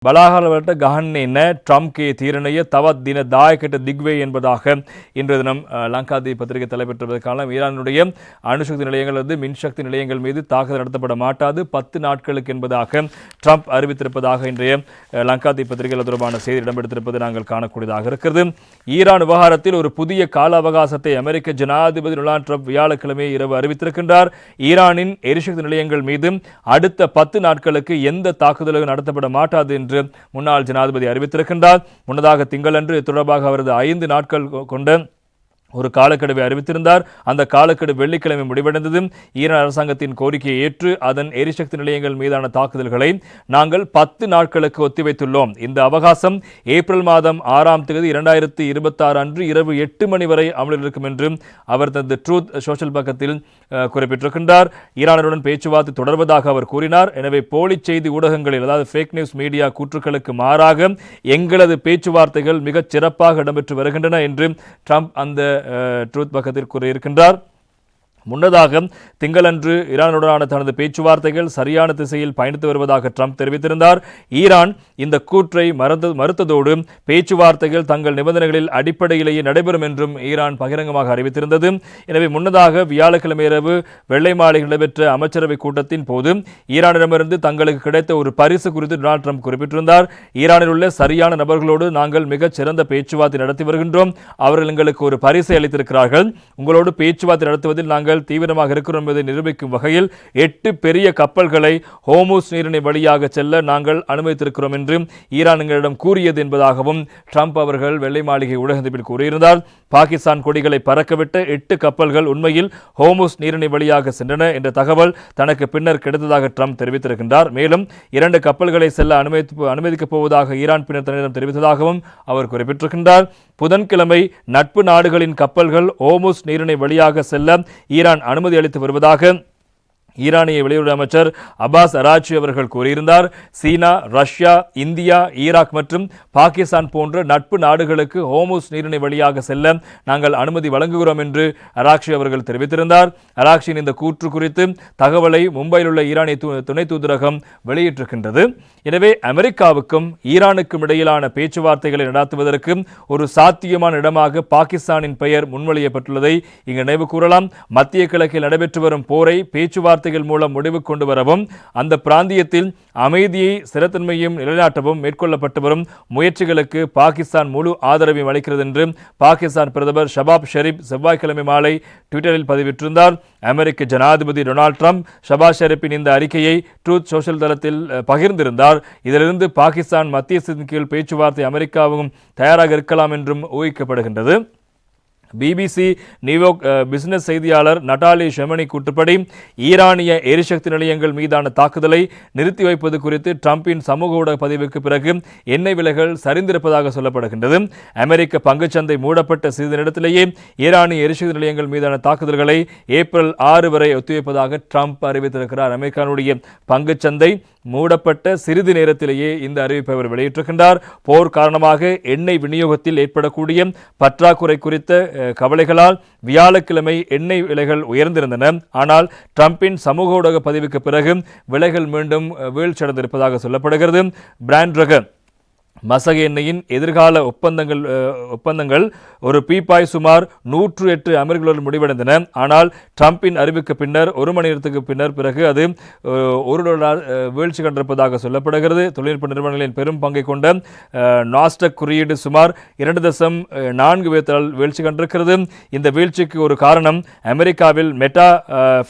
බලාහලවලට ගහන්නේ නැහැ ட்ரம்ப்ගේ தீரணைய தவத் தின தாயக்கட்ட திக்வே என்பதாக இன்று தினம் லங்காதீப் பத்திரிகை தலைப்பெற்றதற்கான ஈரானுடைய அணுசக்தி நிலையங்கள் அல்லது மின்சக்தி நிலையங்கள் மீது தாக்குதல் நடத்தப்பட மாட்டாது 10 நாட்களுக்கு என்பதாக ட்ரம்ப் அறிவித்திருப்பதாக இன்றைய லங்காதீப் பத்திரிகையில் தொடர்பான செய்தி இடம்பெடுத்திருப்பது நாங்கள் காணக்கூடியதாக இருக்கிறது. ஈரான் விவகாரத்தில் ஒரு புதிய கால அவகாசத்தை அமெரிக்க ஜனாதிபதி டொனால்ட் ட்ரம்ப் வியாழக்கிழமை இரவு அறிவித்திருக்கின்றார். ஈரானின் எரிசக்தி நிலையங்கள் மீது அடுத்த 10 நாட்களுக்கு எந்த தாக்குதலும் நடத்தப்பட மாட்டாது என்று முன்னாள் ஜனாதிபதி அறிவித்திருக்கின்றார். முன்னதாக திங்களன்று தொடர்பாக அவரது 5 நாட்கள் கொண்ட ஒரு காலக்கெடுவை அறிவித்திருந்தார். அந்த காலக்கெடு வெள்ளிக்கிழமை முடிவடைந்தது. ஈரான் அரசாங்கத்தின் கோரிக்கையை ஏற்று அதன் எரிசக்தி நிலையங்கள் மீதான தாக்குதல்களை நாங்கள் 10 நாட்களுக்கு ஒத்திவைத்துள்ளோம். இந்த அவகாசம் ஏப்ரல் மாதம் 6ஆம் தேதி 2026 அன்று இரவு 8 மணி வரை அமலில் இருக்கும் என்று அவர் தனது ட்ரூத் சோஷியல் பக்கத்தில் குறிப்பிட்டிருக்கின்றார். ஈரானுடன் பேச்சுவார்த்தை தொடர்வதாக அவர் கூறினார். எனவே போலி செய்தி ஊடகங்களில் அதாவது ஃபேக் நியூஸ் மீடியா கூற்றுக்களுக்கு மாறாக எங்களது பேச்சுவார்த்தைகள் மிகச் சிறப்பாக இடம்பெற்று வருகின்றன என்று ட்ரம்ப் அந்த ட்ரூத் பக்கத்தில் கூறியிருக்கின்றார். முன்னதாக திங்களன்று ஈரானுடனான தனது பேச்சுவார்த்தைகள் சரியான திசையில் பயணித்து வருவதாக ட்ரம்ப் தெரிவித்திருந்தார். ஈரான் இந்த கூற்றை மறுத்ததோடு பேச்சுவார்த்தைகள் தங்கள் நிபந்தனைகளில் அடிப்படையிலேயே நடைபெறும் என்றும் ஈரான் பகிரங்கமாக அறிவித்திருந்தது. எனவே முன்னதாக வியாழக்கிழமை இரவு வெள்ளை மாளிகையில் நடைபெற்ற அமைச்சரவை கூட்டத்தின் போது ஈரானிடமிருந்து தங்களுக்கு கிடைத்த ஒரு பரிசு குறித்து டொனால்ட் ட்ரம்ப் குறிப்பிட்டிருந்தார். ஈரானில் உள்ள சரியான நபர்களோடு நாங்கள் மிகச் சிறந்த பேச்சுவார்த்தை நடத்தி வருகின்றோம். அவர்கள் எங்களுக்கு ஒரு பரிசை அளித்திருக்கிறார்கள். உங்களோடு பேச்சுவார்த்தை நடத்துவதில் நாங்கள் தீவிரமாக இருக்கிறோம் என்பதை நிரூபிக்கும் வகையில் 8 பெரிய கப்பல்களை ஹோர்முஸ் நீரிணை வழியாக செல்ல நாங்கள் அனுமதித்திருக்கிறோம் என்று ஈரான் எங்களிடம் கூறியது என்பதாகவும் ட்ரம்ப் அவர்கள் வெள்ளை மாளிகை ஊடகத்தில் கூறியிருந்தார். பாகிஸ்தான் கொடிகளை பறக்கவிட்ட 8 கப்பல்கள் உண்மையில் ஹோர்முஸ் நீரிணை வழியாக சென்றன என்ற தகவல் தனக்கு பின்னர் கிடைத்ததாக ட்ரம்ப் தெரிவித்திருக்கின்றார். மேலும் 2 கப்பல்களை செல்ல அனுமதிக்கப் போவதாக ஈரான் பின்னர் தன்னிடம் தெரிவித்ததாகவும் அவர் குறிப்பிட்டிருக்கின்றார். புதன்கிழமை நட்பு நாடுகளின் கப்பல்கள் ஹோர்முஸ் நீரிணை வழியாக செல்ல ஈரான் அனுமதி அளித்து வருவதாக ஈரானிய வெளியுறவு அமைச்சர் அப்பாஸ் அராச்சி அவர்கள் கூறியிருந்தார். சீனா, ரஷ்யா, இந்தியா, ஈராக் மற்றும் பாகிஸ்தான் போன்ற நட்பு நாடுகளுக்கு ஹோர்முஸ் நீரிணை வழியாக செல்ல நாங்கள் அனுமதி வழங்குகிறோம் என்று அராக்சி அவர்கள் தெரிவித்திருந்தார். அராக்சியின் இந்த கூற்று குறித்து தகவலை மும்பையில் உள்ள ஈரானிய துணை தூதரகம் வெளியிட்டிருக்கின்றது. எனவே அமெரிக்காவுக்கும் ஈரானுக்கும் இடையிலான பேச்சுவார்த்தைகளை நடத்துவதற்கு ஒரு சாத்தியமான இடமாக பாகிஸ்தானின் பெயர் முன்மொழியப்பட்டுள்ளதை இங்கு நினைவு கூறலாம். மத்திய கிழக்கில் நடைபெற்று வரும் போரை பேச்சுவார்த்தைகள் மூலம் முடிவு கொண்டு வரவும் அந்த பிராந்தியத்தில் அமைதியை ஸ்திரத்தன்மையும் நிலைநாட்டவும் மேற்கொள்ளப்பட்டு வரும் முயற்சிகளுக்கு பாகிஸ்தான் முழு ஆதரவையும் அளிக்கிறது என்று பாகிஸ்தான் பிரதமர் ஷபாப் ஷெரீப் செவ்வாய்க்கிழமை மாலை ட்விட்டரில் பதிவிட்டிருந்தார். அமெரிக்க ஜனாதிபதி டொனால்ட் ட்ரம்ப் ஷபாஸ் ஷெரீப்பின் இந்த அறிக்கையை ட்ரூத் சோஷியல் தளத்தில் பகிர்ந்திருந்தார். இதிலிருந்து பாகிஸ்தான் மத்தியஸ்தத்தின் கீழ் பேச்சுவார்த்தை அமெரிக்காவும் தயாராக இருக்கலாம் என்றும் ஊகிக்கப்படுகின்றது. பிபிசி நியூயார்க் பிசினஸ் செய்தியாளர் நட்டாலி ஷெமனி கூற்றுப்படி ஈரானிய எரிசக்தி நிலையங்கள் மீதான தாக்குதலை நிறுத்தி வைப்பது குறித்து ட்ரம்பின் சமூக ஊடக பதிவுக்கு பிறகு எண்ணெய் விலைகள் சரிந்திருப்பதாக சொல்லப்படுகின்றது. அமெரிக்க பங்குச்சந்தை மூடப்பட்ட சிறிது நேரத்திலேயே ஈரானிய எரிசக்தி நிலையங்கள் மீதான தாக்குதல்களை ஏப்ரல் 6 வரை ஒத்திவைப்பதாக ட்ரம்ப் அறிவித்திருக்கிறார். அமெரிக்காவுடைய பங்குச்சந்தை மூடப்பட்ட சிறிது நேரத்திலேயே இந்த அறிவிப்பை அவர் வெளியிட்டிருக்கின்றார். போர் காரணமாக எண்ணெய் விநியோகத்தில் ஏற்படக்கூடிய பற்றாக்குறை குறித்த கவலைகளால் வியாழக்கிழமை எண்ணெய் விலைகள் உயர்ந்திருந்தன. ஆனால் ட்ரம்பின் சமூக ஊடக பதிவுக்கு பிறகு விலைகள் மீண்டும் வீழ்ச்சியடைந்திருப்பதாக சொல்லப்படுகிறது. பிராண்ட் ரக மசக எண்ணெயின் எதிர்கால ஒப்பந்தங்கள் ஒரு பீப்பாய் சுமார் 108 அமெரிக்க முடிவடைந்தன. ஆனால் ட்ரம்பின் அறிவிக்கு பின்னர் 1 மணி நேரத்துக்கு பிறகு அது $1 வீழ்ச்சி கண்டிருப்பதாக சொல்லப்படுகிறது. தொழில்நுட்ப நிறுவனங்களின் பெரும் பங்கை கொண்ட நாஸ்டக் குறியீடு சுமார் 2.4 வீழ்ச்சி கண்டிருக்கிறது. இந்த வீழ்ச்சிக்கு ஒரு காரணம் அமெரிக்காவில் மெட்டா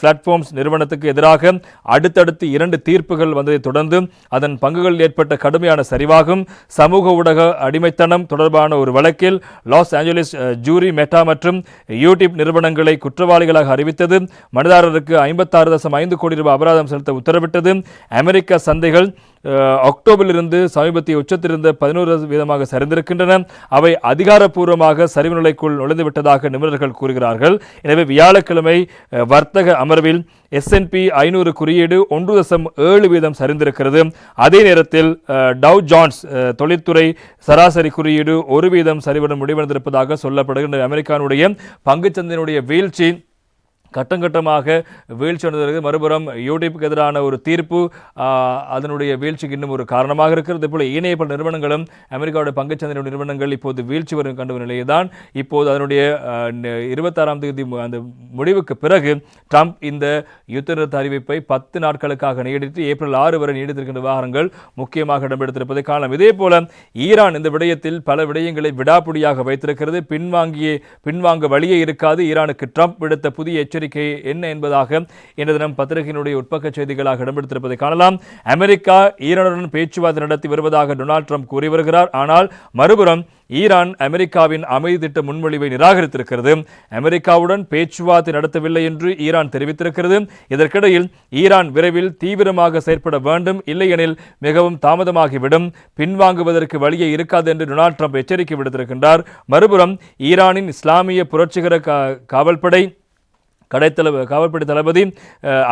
பிளாட்ஃபார்ம்ஸ் நிறுவனத்துக்கு எதிராக அடுத்தடுத்து 2 தீர்ப்புகள் வந்ததை தொடர்ந்து அதன் பங்குகளில் ஏற்பட்ட கடுமையான சரிவாகும். சமூக ஊடக அடிமைத்தனம் தொடர்பான ஒரு வழக்கில் லாஸ் ஏஞ்சலிஸ் ஜூரி மெட்டா மற்றும் யூடியூப் நிறுவனங்களை குற்றவாளிகளாக அறிவித்தது. மனிதாரருக்கு $56.5 கோடி அபராதம் செலுத்த உத்தரவிட்டது. அமெரிக்க சந்தைகள் அக்டோபரிலிருந்து சமீபத்திய உச்சத்திலிருந்து 11% சரிந்திருக்கின்றன. அவை அதிகாரப்பூர்வமாக சரிவு நிலைக்குள் நுழைந்துவிட்டதாக நிபுணர்கள் கூறுகிறார்கள். எனவே வியாழக்கிழமை வர்த்தக அமர்வில் S&P 500 குறியீடு 1.7% சரிந்திருக்கிறது. அதே நேரத்தில் டவ் ஜோன்ஸ் தொழில்துறை சராசரி குறியீடு 1% சரிவுடன் முடிவடைந்திருப்பதாக சொல்லப்படுகின்ற அமெரிக்காவுடைய பங்குச்சந்தையினுடைய வீழ்ச்சி கட்டங்கட்டமாக வீழ்ச்சி அடைந்திருக்கு. மறுபுறம் யூடியூப்புக்கு எதிரான ஒரு தீர்ப்பு அதனுடைய வீழ்ச்சிக்கு இன்னும் ஒரு காரணமாக இருக்கிறது. போல ஏனைய பல நிறுவனங்களும் அமெரிக்காவுடைய பங்குச்சந்தை நிறுவனங்கள் இப்போது வீழ்ச்சி வரும் கண்ட நிலையை தான் இப்போது அதனுடைய 26ஆம் தேதி அந்த முடிவுக்கு பிறகு ட்ரம்ப் இந்த யுத்த நிறுத்த அறிவிப்பை 10 நாட்களுக்காக நீடித்து ஏப்ரல் 6 வரை நீடித்திருக்கின்ற விவகாரங்கள் முக்கியமாக இடம்பெடுத்திருப்பதை காணலாம். இதே போல ஈரான் இந்த விடயத்தில் பல விடயங்களை விடாப்பிடியாக வைத்திருக்கிறது. பின்வாங்க வழியே இருக்காது. ஈரானுக்கு ட்ரம்ப் விடுத்த புதிய எச்சரிக்கை என்ன என்பதாக இன்று தினம் பத்திரிகையினுடைய உட்பக்க செய்திகளாக இடம்பெடுத்திருப்பதை காணலாம். அமெரிக்கா ஈரானுடன் பேச்சுவார்த்தை நடத்தி வருவதாக டொனால்ட் ட்ரம்ப் கூறி வருகிறார். ஆனால் மறுபுறம் ஈரான் அமெரிக்காவின் அமைதி திட்ட முன்மொழிவை நிராகரித்திருக்கிறது. அமெரிக்காவுடன் பேச்சுவார்த்தை நடத்தவில்லை என்று ஈரான் தெரிவித்திருக்கிறது. இதற்கிடையில் ஈரான் விரைவில் தீவிரமாக செயற்பட வேண்டும், இல்லையெனில் மிகவும் தாமதமாகிவிடும், பின்வாங்குவதற்கு வழியே இருக்காது என்று டொனால்ட் ட்ரம்ப் எச்சரிக்கை விடுத்திருக்கின்றார். மறுபுறம் ஈரானின் இஸ்லாமிய புரட்சிகர காவல்படை காவல்படை தளபதி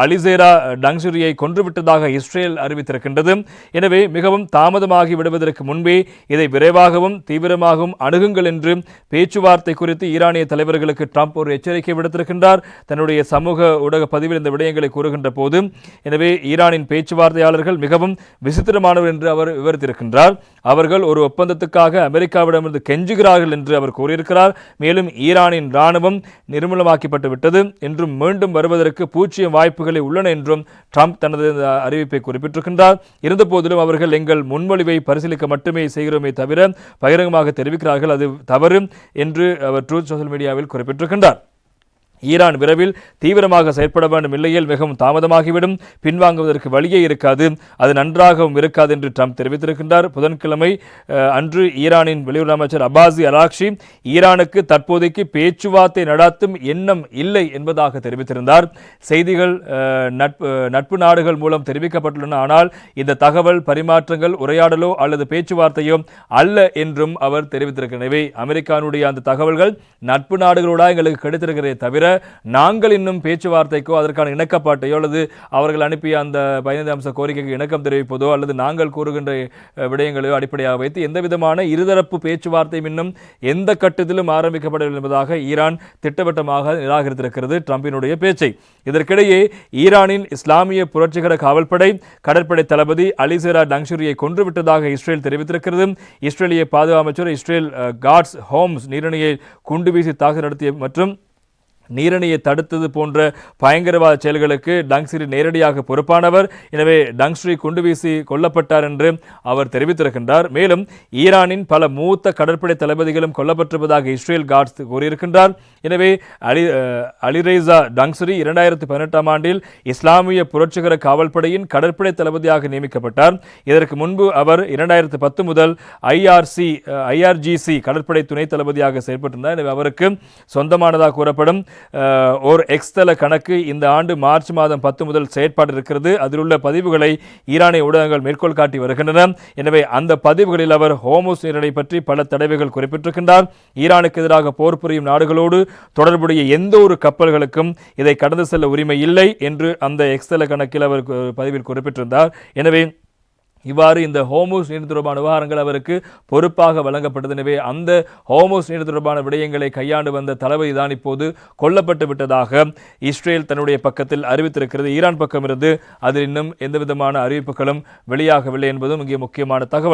அலிசேரா டங்சுரியை கொன்றுவிட்டதாக இஸ்ரேல் அறிவித்திருக்கின்றது. எனவே மிகவும் தாமதமாகி விடுவதற்கு முன்பே இதை விரைவாகவும் தீவிரமாகவும் அணுகுங்கள் என்று பேச்சுவார்த்தை குறித்து ஈரானிய தலைவர்களுக்கு ட்ரம்ப் ஒரு எச்சரிக்கை விடுத்திருக்கின்றார். தன்னுடைய சமூக ஊடக பதிவில் இந்த விடயங்களை கூறுகின்ற போது, எனவே ஈரானின் பேச்சுவார்த்தையாளர்கள் மிகவும் விசித்திரமானவர் என்று அவர் விவரித்திருக்கின்றார். அவர்கள் ஒரு ஒப்பந்தத்துக்காக அமெரிக்காவிடமிருந்து கெஞ்சுகிறார்கள் என்று அவர் கூறியிருக்கிறார். மேலும் ஈரானின் இராணுவம் நிர்மூலமாக்கப்பட்டு விட்டது என்றும் மீண்டும் வருவதற்கு பூஜ்ஜிய வாய்ப்புகளை உள்ளன என்றும் ட்ரம்ப் தனது அறிவிப்பை குறிப்பிட்டிருக்கின்றார். இருந்தபோதிலும் அவர்கள் எங்கள் முன்மொழிவை பரிசீலிக்க மட்டுமே செய்கிறோமே தவிர பகிரங்கமாக தெரிவிக்கிறார்கள், அது தவறு என்று அவர் ட்ரூத் சோஷியல் மீடியாவில் குறிப்பிட்டிருக்கின்றார். ஈரான் விரைவில் தீவிரமாக செயற்பட வேண்டும், இல்லையில் மிகவும் தாமதமாகிவிடும், பின்வாங்குவதற்கு வழியே இருக்காது, அது நன்றாகவும் இருக்காது என்று ட்ரம்ப் தெரிவித்திருக்கின்றார். புதன்கிழமை அன்று ஈரானின் வெளியுறவு அமைச்சர் அப்பாசி அராக்ஷி ஈரானுக்கு தற்போதைக்கு பேச்சுவார்த்தை நடத்தும் எண்ணம் இல்லை என்பதாக தெரிவித்திருந்தார். செய்திகள் நட்பு நாடுகள் மூலம் தெரிவிக்கப்பட்டுள்ளன, ஆனால் இந்த தகவல் பரிமாற்றங்கள் உரையாடலோ அல்லது பேச்சுவார்த்தையோ அல்ல என்றும் அவர் தெரிவித்திருக்கிறார். எனவே அமெரிக்காவுடைய அந்த தகவல்கள் நட்பு நாடுகளோட எங்களுக்கு கிடைத்திருக்கிறதே தவிர நாங்கள் இன்னும் பேச்சுவார்த்தைக்கோ அதற்கான இணக்கப்பாட்டையோ அல்லது அவர்கள் அனுப்பிய அந்த 15 அம்ச கோரிக்கைக்கு இணக்கம் தெரிவிப்பதோ அல்லது நாங்கள் கூறுகின்ற விடயங்களையோ அடிப்படையாக வைத்து எந்த விதமான இருதரப்பு பேச்சுவார்த்தையும் இன்னும் எந்த கட்டத்திலும் ஆரம்பிக்கப்படவில்லை என்பதாக ஈரான் திட்டவட்டமாக நிராகரித்திருக்கிறது ட்ரம்பினுடைய பேச்சை. இதற்கிடையே ஈரானின் இஸ்லாமிய புரட்சிகர காவல்படை கடற்படை தளபதி அலிசேரா டங்சுரியை கொன்றுவிட்டதாக இஸ்ரேல் தெரிவித்திருக்கிறது. இஸ்ரேலிய பாதுகாப்பு அமைச்சர் இஸ்ரேல் காட்ஸ் ஹோம்ஸ் நீரணியை குண்டு வீசி தாக்குதல் நடத்திய மற்றும் நீரணியை தடுத்தது போன்ற பயங்கரவாத செயல்களுக்கு டங்ஸ்ரி நேரடியாக பொறுப்பானவர். எனவே டங்ஸ்ரி குண்டு வீசி கொல்லப்பட்டார் என்று அவர் தெரிவித்திருக்கின்றார். மேலும் ஈரானின் பல மூத்த கடற்படை தளபதிகளும் கொல்லப்பட்டிருப்பதாக இஸ்ரேல் காட்ஸ் கூறியிருக்கின்றார். எனவே அலிரேசா டங்ஸ்ரி 2018ஆம் ஆண்டில் இஸ்லாமிய புரட்சிகர காவல்படையின் கடற்படை தளபதியாக நியமிக்கப்பட்டார். இதற்கு முன்பு அவர் 2010 முதல் ஐஆர்ஜிசி கடற்படை துணை தளபதியாக செயல்பட்டிருந்தார். எனவே அவருக்கு சொந்தமானதாக கூறப்படும் ஒரு எக்ஸ்தல கணக்கு இந்த ஆண்டு மார்ச் மாதம் 10 முதல் செயற்பாடு இருக்கிறது. அதில் உள்ள பதிவுகளை ஈரானிய ஊடகங்கள் மேற்கோள் காட்டி வருகின்றன. எனவே அந்த பதிவுகளில் அவர் ஹோர்முஸ் நீரிணை பற்றி பல தடவைகள் குறிப்பிட்டிருக்கின்றார். ஈரானுக்கு எதிராக போர் புரியும் நாடுகளோடு தொடர்புடைய எந்த ஒரு கப்பல்களுக்கும் இதை கடந்து செல்ல உரிமை இல்லை என்று அந்த எக்ஸ்தல கணக்கில் அவர் பதிவில் குறிப்பிட்டிருந்தார். எனவே இவ்வாறு இந்த ஹோர்முஸ் நீர் தொடர்பான விவகாரங்கள் அவருக்கு பொறுப்பாக வழங்கப்பட்டது. எனவே அந்த ஹோர்முஸ் நீர் தொடர்பான விடயங்களை கையாண்டு வந்த தளபதி தான் இப்போது கொல்லப்பட்டு விட்டதாக இஸ்ரேல் தன்னுடைய பக்கத்தில் அறிவித்திருக்கிறது. ஈரான் பக்கம் இருந்து அதில் இன்னும் எந்தவிதமான அறிவிப்புகளும் வெளியாகவில்லை என்பதும் இங்கே முக்கியமான தகவல்.